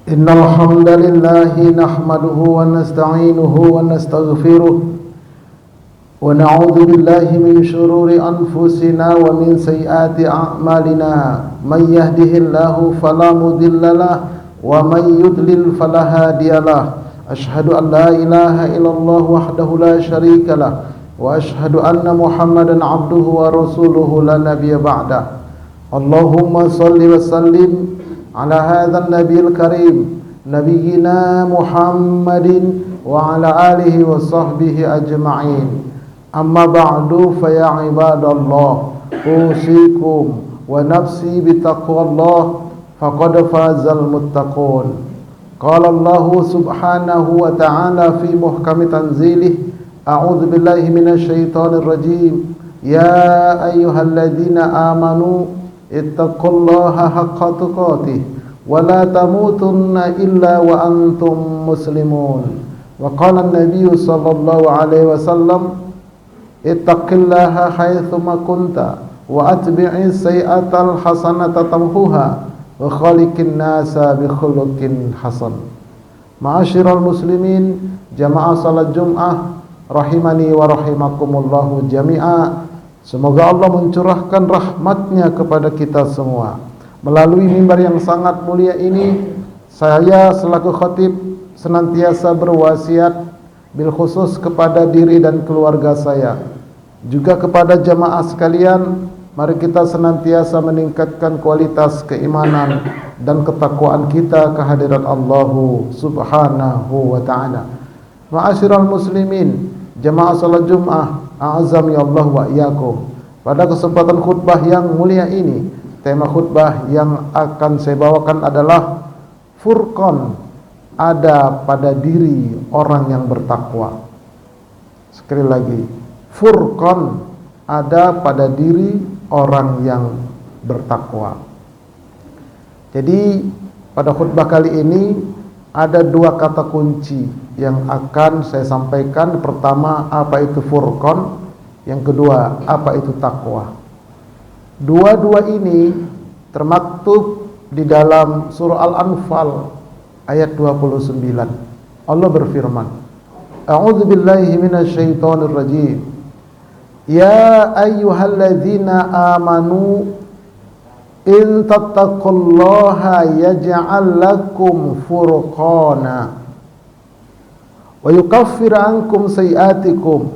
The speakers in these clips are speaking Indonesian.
Innal hamdalillah nahmaduhu wa nasta'inuhu wa nastaghfiruh wa na'udzu billahi min shururi anfusina wa min sayyiati a'malina may yahdihillahu fala mudhillalah wa may yudlil fala hadiyalah asyhadu an la ilaha illallah wahdahu la syarikalah wa asyhadu anna muhammadan abduhu wa rasuluhu la nabiyya ba'da. Allahumma salli wa sallim ala hadzal nabiyil karim nabiyyina Muhammadin wa ala alihi wa sahbihi ajma'in. Amma ba'du fa ya ibadallah usikum wa nafsi bitaqwallah faqad fazal muttaqun. Qala Allah subhanahu wa ta'ala fi muhkami tanzilih a'udzu billahi minasy syaithanir rajim ya ayyuhalladzina amanu ittaqullaha haqqa tuqatih wa la tamutunna illa wa antum muslimun. Wa qala an-nabiy sallallahu alaihi wasallam ittaqillaha haitsu ma kunta wa atbi'is sayyi'atal hasanata tamhuha wa khaliqin nasa bi khuluqin hasan. Ma'asyiral muslimin, jamaah salat Jumat rahimani wa rahimakumullahu jami'a. Semoga Allah mencurahkan rahmatnya kepada kita semua. Melalui mimbar yang sangat mulia ini, saya selaku khatib senantiasa berwasiat bil khusus kepada diri dan keluarga saya, juga kepada jamaah sekalian. Mari kita senantiasa meningkatkan kualitas keimanan dan ketakwaan kita kehadirat Allah subhanahu wa ta'ala. Ma'asyiral muslimin, jamaah salat Jumat a'azami Allah wa iyyakum. Pada kesempatan khutbah yang mulia ini, tema khutbah yang akan saya bawakan adalah Furqan, ada pada diri orang yang bertakwa. Sekali lagi, Furqan, ada pada diri orang yang bertakwa. Jadi pada khutbah kali ini ada dua kata kunci yang akan saya sampaikan. Pertama, apa itu furqan? Yang kedua, apa itu takwa? Dua-dua ini termaktub di dalam surah Al-Anfal ayat 29. Allah berfirman, A'udzu billahi minasy syaithanir rajim. Ya ayyuhalladzina amanu in tattaqullaha yaj'al lakum furqana wa yukaffir ankum sayiatikum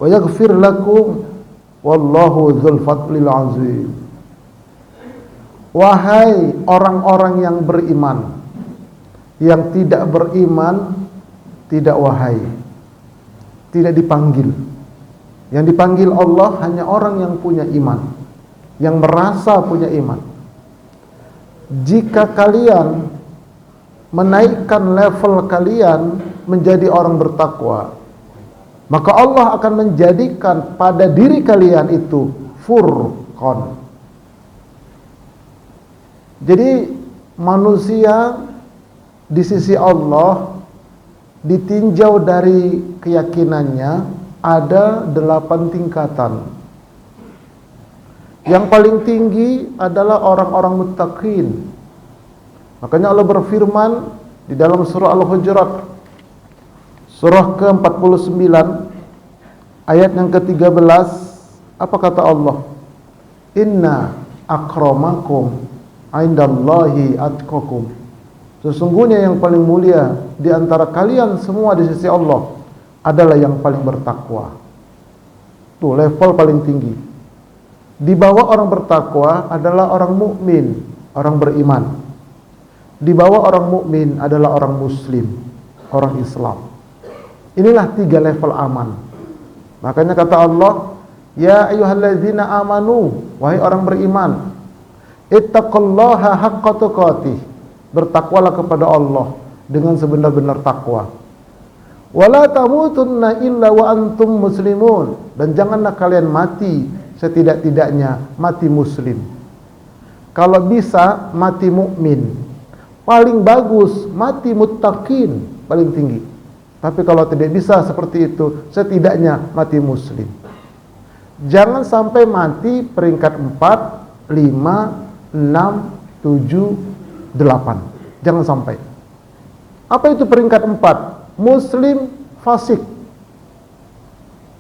wa yaghfir lakum wallahu dzul fadlil azim. Wahai orang-orang yang beriman, yang tidak beriman tidak wahai, tidak dipanggil. Yang dipanggil Allah hanya orang yang punya iman, yang merasa punya iman. Jika kalian menaikkan level kalian menjadi orang bertakwa, maka Allah akan menjadikan pada diri kalian itu furqan. Jadi manusia di sisi Allah ditinjau dari keyakinannya ada 8 tingkatan. Yang paling tinggi adalah orang-orang muttaqin. Makanya Allah berfirman di dalam surah Al-Hujurat, surah ke-49 ayat yang ke-13, apa kata Allah? Inna akramakum indallahi atqakum. Sesungguhnya yang paling mulia di antara kalian semua di sisi Allah adalah yang paling bertakwa. Tuh level paling tinggi. Di bawah orang bertakwa adalah orang mukmin, orang beriman. Di bawah orang mukmin adalah orang muslim, orang Islam. Inilah 3 level aman. Makanya kata Allah, ya ayyuhalladzina amanu, wahai orang beriman, ittaqullaha haqqa tuqatih, bertakwalah kepada Allah dengan sebenar-benar takwa. Wala tamutunna illa wa antum muslimun, dan janganlah kalian mati setidak-tidaknya mati muslim. Kalau bisa mati mukmin, paling bagus mati muttaqin, paling tinggi. Tapi kalau tidak bisa seperti itu, setidaknya mati muslim. Jangan sampai mati peringkat 4, 5, 6, 7, 8. Jangan sampai. Apa itu peringkat 4? Muslim fasik.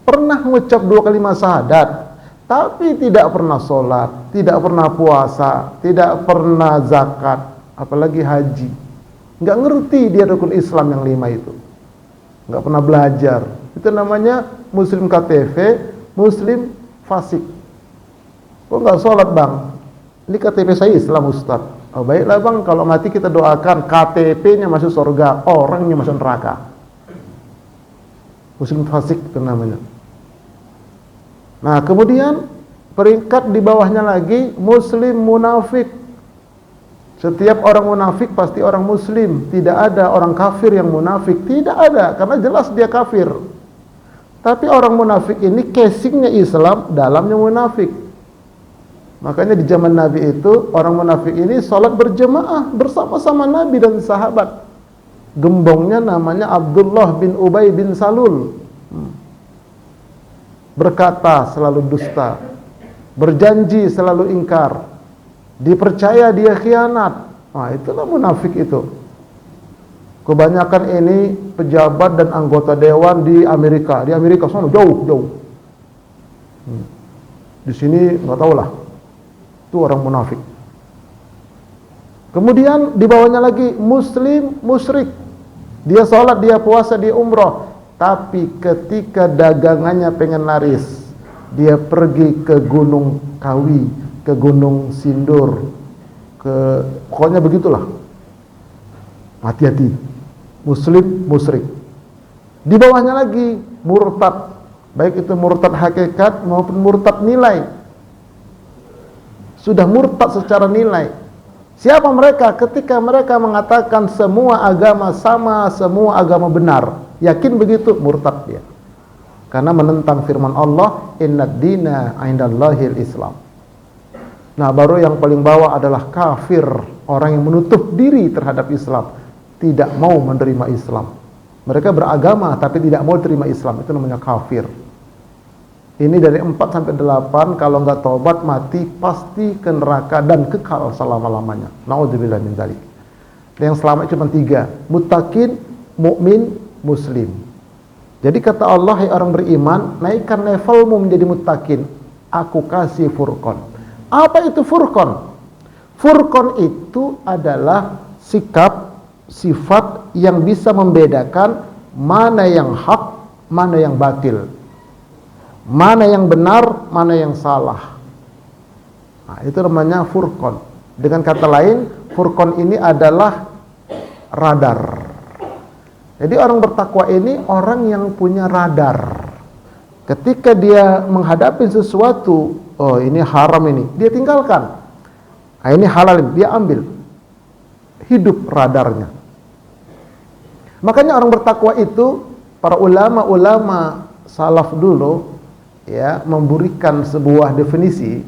Pernah mengucap 2 kalimat syahadat, tapi tidak pernah sholat, tidak pernah puasa, tidak pernah zakat, apalagi haji. Nggak ngerti dia rukun Islam yang 5 itu. Nggak pernah belajar. Itu namanya muslim KTP, muslim fasik. Kok nggak sholat bang? Ini KTP saya Islam Ustaz. Oh baiklah bang, kalau mati kita doakan KTP-nya masuk surga, orangnya masuk neraka. Muslim fasik itu namanya. Nah kemudian peringkat di bawahnya lagi muslim munafik. Setiap orang munafik pasti orang muslim. Tidak ada orang kafir yang munafik. Tidak ada, karena jelas dia kafir. Tapi orang munafik ini casingnya Islam, dalamnya munafik. Makanya di zaman Nabi itu orang munafik ini sholat berjemaah bersama-sama Nabi dan sahabat. Gembongnya namanya Abdullah bin Ubay bin Salul. Berkata selalu dusta, berjanji selalu ingkar, dipercaya dia khianat. Nah itulah munafik itu. Kebanyakan ini pejabat dan anggota dewan di Amerika. Di Amerika sana jauh. Di sini nggak tahu lah. Itu orang munafik. Kemudian di bawahnya lagi muslim musyrik. Dia sholat, dia puasa, dia umroh. Tapi ketika dagangannya pengen laris, dia pergi ke Gunung Kawi, ke Gunung Sindur, pokoknya begitulah. Hati-hati. Muslim musyrik. Di bawahnya lagi murtad, baik itu murtad hakikat maupun murtad nilai. Sudah murtad secara nilai. Siapa mereka? Ketika mereka mengatakan semua agama sama, semua agama benar, yakin begitu, murtad dia. Karena menentang firman Allah, innad dina indallahil Islam. Nah, baru yang paling bawah adalah kafir, orang yang menutup diri terhadap Islam, tidak mau menerima Islam. Mereka beragama tapi tidak mau terima Islam, itu namanya kafir. Ini dari 4 sampai 8, kalau nggak taubat mati pasti ke neraka dan kekal selama-lamanya. Naudzubillah min dzalik. Yang selamat cuma 3, muttaqin, mukmin, muslim. Jadi kata Allah, hai orang beriman, naikkan levelmu menjadi muttaqin, aku kasih furqan. Apa itu furqan? Furqan itu adalah sikap, sifat yang bisa membedakan mana yang hak, mana yang batil, mana yang benar, mana yang salah. Nah, itu namanya furqan. Dengan kata lain, furqan ini adalah radar. Jadi orang bertakwa ini orang yang punya radar. Ketika dia menghadapi sesuatu, oh ini haram ini, dia tinggalkan. Nah, ini halal ini, dia ambil. Hidup radarnya. Makanya orang bertakwa itu, para ulama-ulama salaf dulu, ya, memberikan sebuah definisi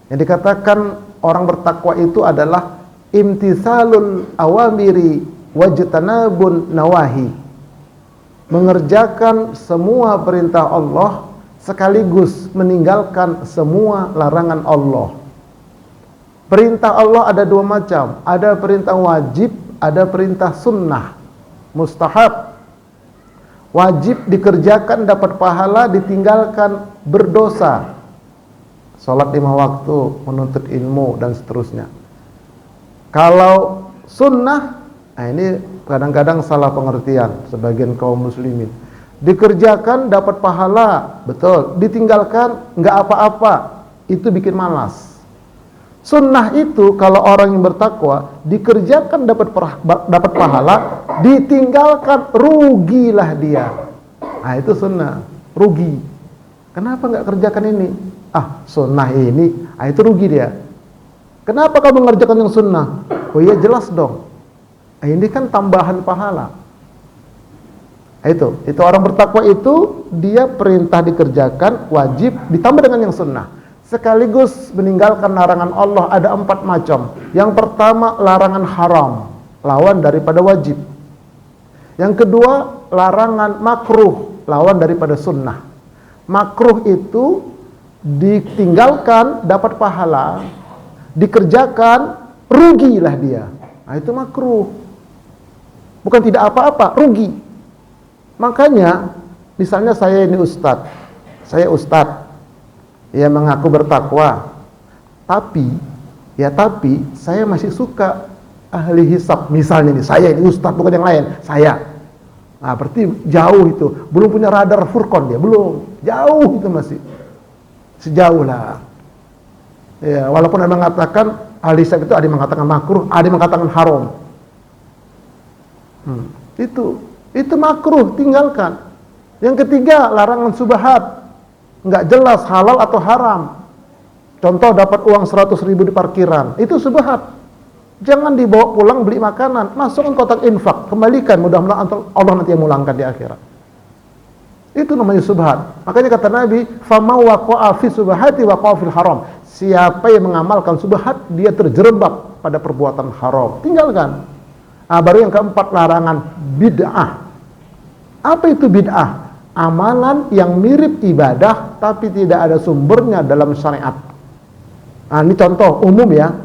yang dikatakan orang bertakwa itu adalah imtisalul awamiri wajtanabun nawahi, mengerjakan semua perintah Allah sekaligus meninggalkan semua larangan Allah. Perintah Allah ada 2 macam, ada perintah wajib, ada perintah sunnah, mustahab. Wajib dikerjakan dapat pahala, ditinggalkan berdosa. Salat 5 waktu, menuntut ilmu dan seterusnya. Kalau sunnah, nah ini kadang-kadang salah pengertian sebagian kaum muslimin. Dikerjakan dapat pahala, betul. Ditinggalkan nggak apa-apa, itu bikin malas. Sunnah itu kalau orang yang bertakwa, dikerjakan dapat pahala, ditinggalkan rugilah dia. Nah itu sunnah, rugi. Kenapa nggak kerjakan ini? Ah, sunnah ini, ah itu rugi dia. Kenapa kamu mengerjakan yang sunnah? Oh iya jelas dong. Nah, ini kan tambahan pahala. Nah, itu orang bertakwa itu dia perintah dikerjakan, wajib ditambah dengan yang sunnah. Sekaligus meninggalkan larangan Allah ada 4 macam. Yang pertama larangan haram, lawan daripada wajib. Yang kedua larangan makruh, lawan daripada sunnah. Makruh itu ditinggalkan dapat pahala, dikerjakan rugilah dia. Nah itu makruh. bukan tidak apa-apa, rugi. Makanya misalnya saya ini ustadz, ya mengaku bertakwa, tapi saya masih suka ahli hisab misalnya nih, saya ini ustadz bukan yang lain, saya. Nah, berarti jauh itu, belum punya radar furqan dia, belum, jauh itu masih, sejauh lah. Ya, walaupun ada mengatakan ahli hisab itu ada yang mengatakan makruh, ada yang mengatakan haram. Itu makruh, tinggalkan. Yang ketiga, larangan subhat, nggak jelas halal atau haram. Contoh, dapat uang 100.000 di parkiran, itu subhat. Jangan dibawa pulang beli makanan, masukkan kotak infak, kembalikan, mudah-mudahan Allah nanti yang mulangkan di akhirat. Itu namanya subhat. Makanya kata Nabi, "Fama waqa'a fi subhati waqa'a fil haram." Siapa yang mengamalkan subhat, dia terjerembab pada perbuatan haram. Tinggalkan. Baru yang keempat, larangan bid'ah. Apa itu bid'ah? Amalan yang mirip ibadah tapi tidak ada sumbernya dalam syariat. Ini contoh umum ya.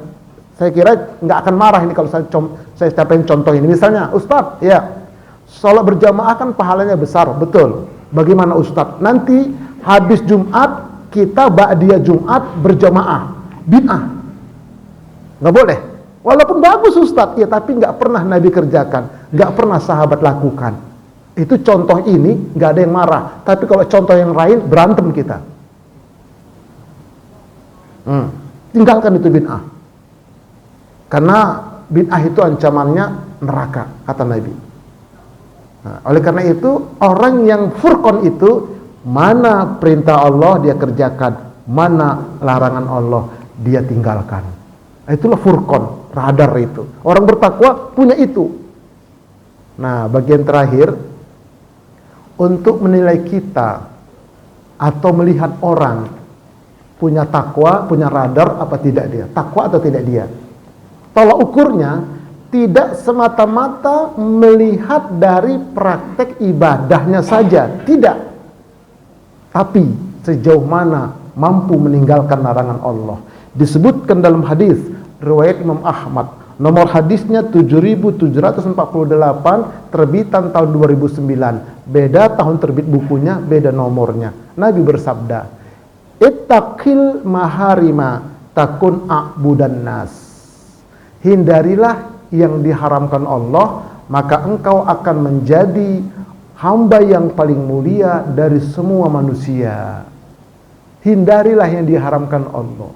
Saya kira nggak akan marah ini kalau saya sampaikan contoh ini. Misalnya, Ustadz, ya, sholat berjamaah kan pahalanya besar, betul. Bagaimana Ustadz? Nanti habis Jumat kita ba'diyah Jumat berjamaah, bid'ah, nggak boleh. Walaupun bagus Ustadz, ya, tapi nggak pernah Nabi kerjakan, nggak pernah sahabat lakukan. Itu contoh ini nggak ada yang marah. Tapi kalau contoh yang lain berantem kita. Tinggalkan itu bid'ah. Karena bid'ah itu ancamannya neraka, kata Nabi. Nah, oleh karena itu, orang yang furqan itu, mana perintah Allah dia kerjakan, mana larangan Allah dia tinggalkan. Itulah furqan, radar itu. Orang bertakwa punya itu. Nah, bagian terakhir, untuk menilai kita atau melihat orang punya takwa, punya radar apa tidak dia, takwa atau tidak dia. Tolak ukurnya tidak semata-mata melihat dari praktek ibadahnya saja, tidak. Tapi sejauh mana mampu meninggalkan larangan Allah. Disebutkan dalam hadis riwayat Imam Ahmad, nomor hadisnya 7748, terbitan tahun 2009. Beda tahun terbit bukunya, beda nomornya. Nabi bersabda, "Ittaqil maharima takun a'budan nas." Hindarilah yang diharamkan Allah, maka engkau akan menjadi hamba yang paling mulia dari semua manusia. Hindarilah yang diharamkan Allah.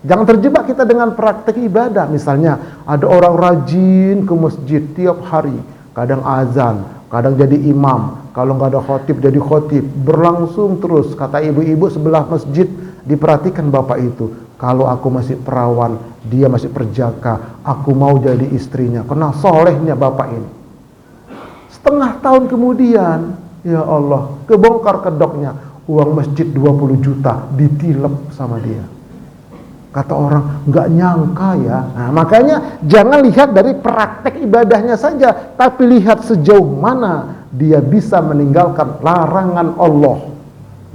Jangan terjebak kita dengan praktek ibadah. Misalnya ada orang rajin ke masjid tiap hari, kadang azan, kadang jadi imam, kalau nggak ada khotib jadi khotib, berlangsung terus. Kata ibu-ibu sebelah masjid, diperhatikan bapak itu. Kalau aku masih perawan, dia masih perjaka, aku mau jadi istrinya, karena solehnya bapak ini. Setengah tahun kemudian, ya Allah, kebongkar kedoknya, uang masjid 20 juta ditilep sama dia. Kata orang, nggak nyangka ya. Nah, makanya jangan lihat dari praktek ibadahnya saja, tapi lihat sejauh mana dia bisa meninggalkan larangan Allah.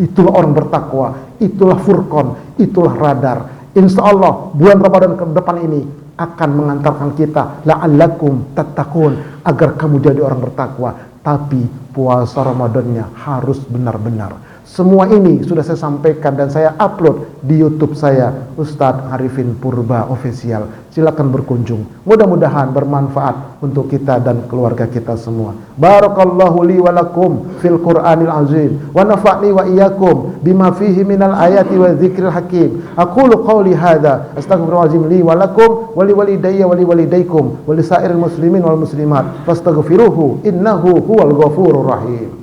Itulah orang bertakwa, itulah furqan, itulah radar. Insya Allah bulan Ramadan ke depan ini akan mengantarkan kita la'allakum tattaqun, agar kamu jadi orang bertakwa. Tapi puasa Ramadannya harus benar-benar. Semua ini sudah saya sampaikan dan saya upload di YouTube saya, Ustadz Arifin Purba Official. Silakan berkunjung. Mudah-mudahan bermanfaat untuk kita dan keluarga kita semua. Barakallahu li wa lakum fil Qur'anil azim wa nafa'ni wa iyyakum bima fihi minal ayati wa dzikril hakim. Aqulu qawli hadza astaghfirullahalazim li wa lakum wa li walidayya wa li walidaykum wa li sairil muslimin wal muslimat fastaghfiruhu innahu huwal ghafurur rahim.